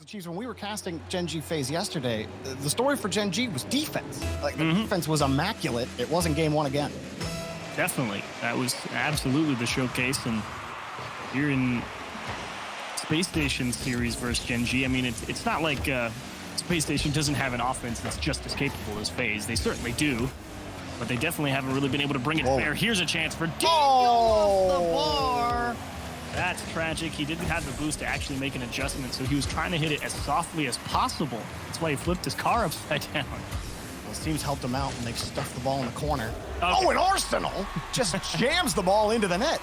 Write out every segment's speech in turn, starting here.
Chiefs, when we were casting Gen.G phase yesterday, the story for Gen.G was defense. Like, the defense was immaculate. It wasn't game one again. Definitely. That was absolutely the showcase. And you're in Space Station series versus Gen.G. I mean, it's not like Space Station doesn't have an offense that's just as capable as FaZe. They certainly do. But they definitely haven't really been able to bring it fair. Here's a chance for Daniel off the bar. That's tragic. He didn't have the boost to actually make an adjustment, so he was trying to hit it as softly as possible. That's why he flipped his car upside down. Well, his team's helped him out, and they've stuffed the ball in the corner. Okay. Oh, and Arsenal just jams the ball into the net.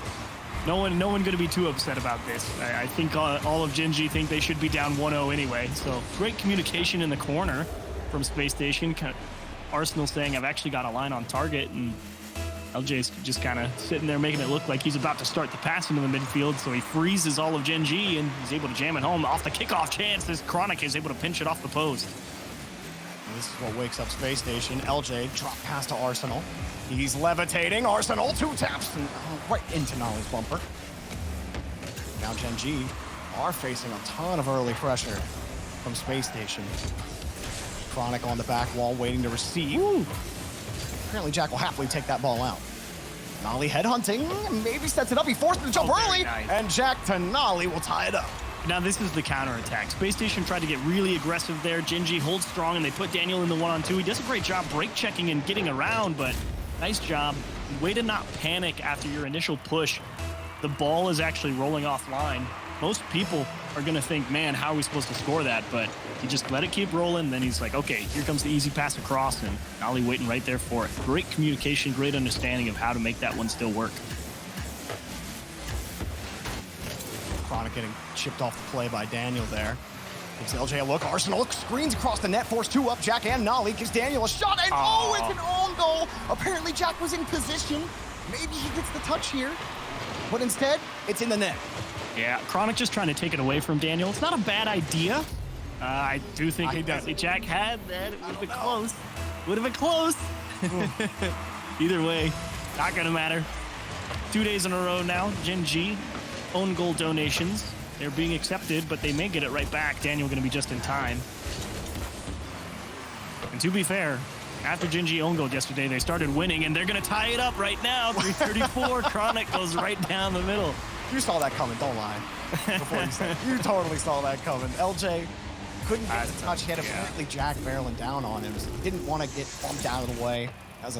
No one going to be too upset about this. I think all of Gen.G think they should be down 1-0 anyway. So great communication in the corner from Space Station. Arsenal saying, I've actually got a line on target, and LJ's just kind of sitting there making it look like he's about to start the pass into the midfield, so he freezes all of Gen.G, and he's able to jam it home. Off the kickoff chance, this Chronic is able to pinch it off the post. This is what wakes up Space Station. LJ drop pass to Arsenal. He's levitating. Arsenal, 2 taps, and right into Nolly's bumper. Now Gen.G are facing a ton of early pressure from Space Station. Chronic on the back wall, waiting to receive. Ooh. Apparently, Jack will happily take that ball out. Nolly headhunting, maybe sets it up. He forced him to jump early, nice. And Jack to Nolly will tie it up. Now, this is the counterattack. Space Station tried to get really aggressive there. Gen.G holds strong, and they put Daniel in the 1-on-2. He does a great job brake checking and getting around, but nice job. Way to not panic after your initial push. The ball is actually rolling offline. Most people are going to think, man, how are we supposed to score that? But he just let it keep rolling. Then he's like, okay, here comes the easy pass across, and Nolly waiting right there for it. Great communication, great understanding of how to make that one still work. Chronic getting chipped off the play by Daniel there. Gives LJ a look. Arsenal screens across the net, force 2 up. Jack and Nolly gives Daniel a shot, and oh, it's an own goal. Apparently, Jack was in position. Maybe he gets the touch here, but instead, it's in the net. Yeah, Chronic just trying to take it away from Daniel. It's not a bad idea. I do think Jack had that. It would have been close. Would have been close. Either way, not going to matter. 2 days in a row now, Gen.G own goal donations. They're being accepted, but they may get it right back. Daniel going to be just in time. And to be fair, after Gen.G own goal yesterday, they started winning, and they're going to tie it up right now. 3:34, Chronic goes right down the middle. You saw that coming, don't lie. Before you said it. You totally saw that coming. LJ couldn't get the touch. He had apparently Jack barreling down on him. So he didn't want to get bumped out of the way. As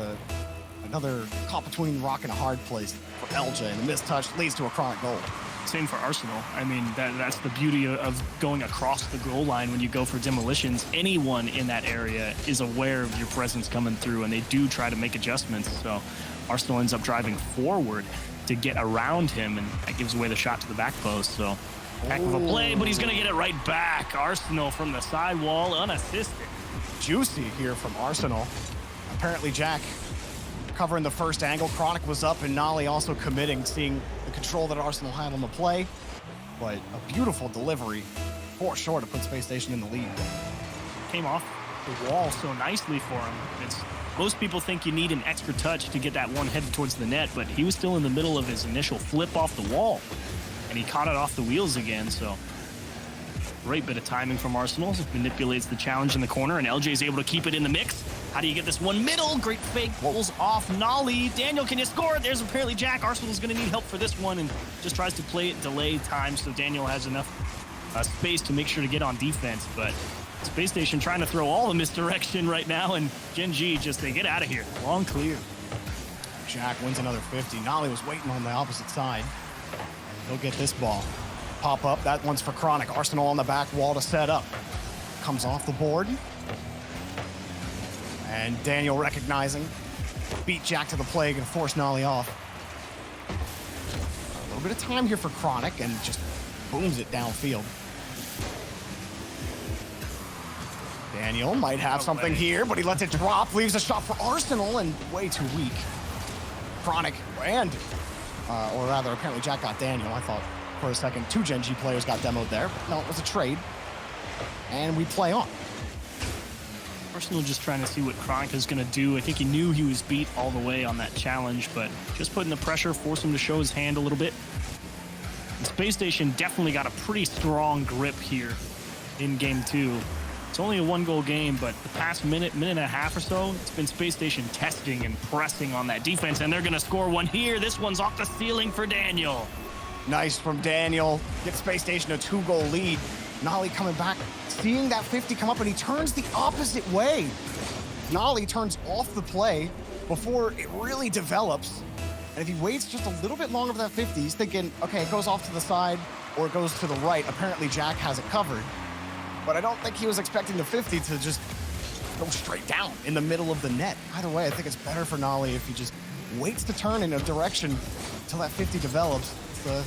another caught between rock and a hard place for LJ. And the missed touch leads to a Chronic goal. Same for Arsenal. I mean, that's the beauty of going across the goal line when you go for demolitions. Anyone in that area is aware of your presence coming through, and they do try to make adjustments. So Arsenal ends up driving forward to get around him, and that gives away the shot to the back post. So heck of a play, but he's going to get it right back. Arsenal from the sidewall, unassisted. Juicy here from Arsenal. Apparently Jack covering the first angle. Chronic was up, and Nolly also committing, seeing the control that Arsenal had on the play. But a beautiful delivery, for sure, to put Space Station in the lead. Came off the wall so nicely for him. Most people think you need an extra touch to get that one headed towards the net, but he was still in the middle of his initial flip off the wall, and he caught it off the wheels again. So great bit of timing from Arsenal. Manipulates the challenge in the corner, and LJ is able to keep it in the mix. How do you get this one middle? Great fake, pulls off Nolly. Daniel, can you score it? There's apparently Jack. Arsenal's going to need help for this one, and just tries to play it delay time so Daniel has enough space to make sure to get on defense. But Space Station trying to throw all the misdirection right now, and Gen.G just, they get out of here. Long clear. Jack wins another 50. Nolly was waiting on the opposite side. He'll get this ball. Pop up, that one's for Chronic. Arsenal on the back wall to set up. Comes off the board. And Daniel recognizing. Beat Jack to the play, gonna force Nolly off. A little bit of time here for Chronic, and just booms it downfield. Daniel might have something here, but he lets it drop, leaves a shot for Arsenal, and way too weak. Chronic, and, or rather, apparently Jack got Daniel. I thought for a second 2 Gen.G players got demoed there, but no, it was a trade. And we play on. Arsenal just trying to see what Chronic is going to do. I think he knew he was beat all the way on that challenge, but just putting the pressure, force him to show his hand a little bit. The Space Station definitely got a pretty strong grip here in game 2. It's only a 1-goal game, but the past minute and a half or so, it's been Space Station testing and pressing on that defense, and they're going to score one here. This one's off the ceiling for Daniel. Nice from Daniel. Gets Space Station a 2-goal lead. Nolly coming back, seeing that 50 come up, and he turns the opposite way. Nolly turns off the play before it really develops. And if he waits just a little bit longer for that 50, he's thinking, okay, it goes off to the side or it goes to the right. Apparently, Jack has it covered. But I don't think he was expecting the 50 to just go straight down in the middle of the net. Either way, I think it's better for Nolly if he just waits to turn in a direction until that 50 develops. It's a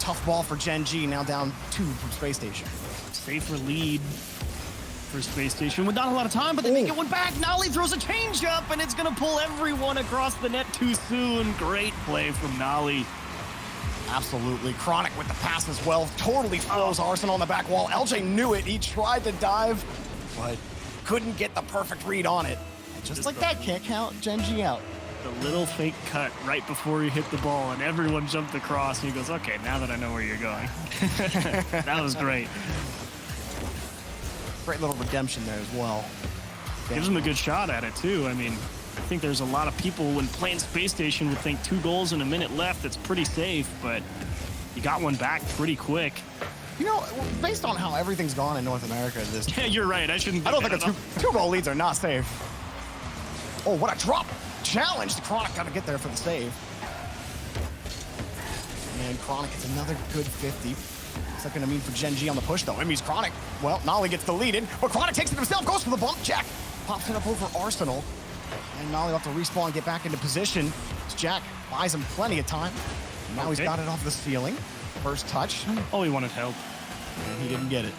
tough ball for Gen.G, now down 2 from Space Station. Safer lead for Space Station with not a lot of time, but they make it one back. Nolly throws a changeup, and it's going to pull everyone across the net too soon. Great play from Nolly. Absolutely. Chronic with the pass as well. Totally throws Arsenal on the back wall. LJ knew it. He tried to dive, but couldn't get the perfect read on it. Just like that, can't count Gen.G out. The little fake cut right before he hit the ball, and everyone jumped across. And he goes, okay, now that I know where you're going. That was great. Great little redemption there as well. Gives him a good shot at it, too. I mean, I think there's a lot of people when playing Space Station would think 2 goals in a minute left, that's pretty safe, but you got one back pretty quick. You know, based on how everything's gone in North America this... Yeah, you're right. I don't think a 2-goal leads are not safe. Oh, what a drop! Challenge! The Chronic got to get there for the save. And Chronic gets another good 50. What's that going to mean for Gen.G on the push, though? It means Chronic, well, Nolly gets the lead in, but Chronic takes it himself, goes for the bump. Jack pops it up over Arsenal. And Nolly will have to respawn and get back into position. Jack buys him plenty of time. And now he's got it off the ceiling. First touch. Oh, he wanted help. And he didn't get it.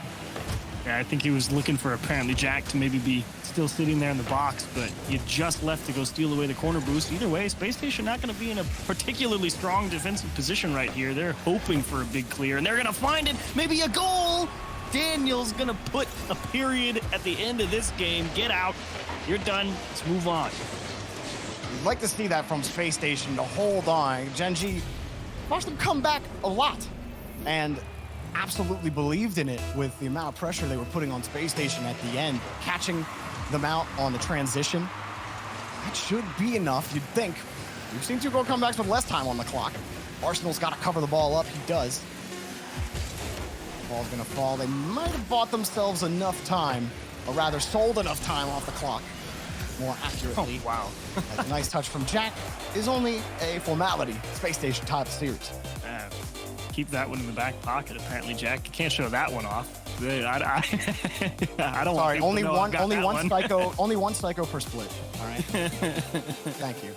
Yeah, I think he was looking for apparently Jack to maybe be still sitting there in the box, but you just left to go steal away the corner boost. Either way, Space Station not going to be in a particularly strong defensive position right here. They're hoping for a big clear, and they're going to find it. Maybe a goal. Daniel's going to put a period at the end of this game. Get out. You're done. Let's move on. We'd like to see that from Space Station to hold on. Gen.G watched them come back a lot and absolutely believed in it with the amount of pressure they were putting on Space Station at the end, catching them out on the transition. That should be enough, you'd think. We've seen 2-goal comebacks with less time on the clock. Arsenal's got to cover the ball up. He does. The ball's going to fall. They might have bought themselves enough time, or rather sold enough time off the clock more accurately. Oh, wow. A nice touch from Jack is only a formality. Space Station top series. Keep that one in the back pocket. Apparently, Jack can't show that one off. I don't. Sorry, want only one psycho per split. All right. Thank you.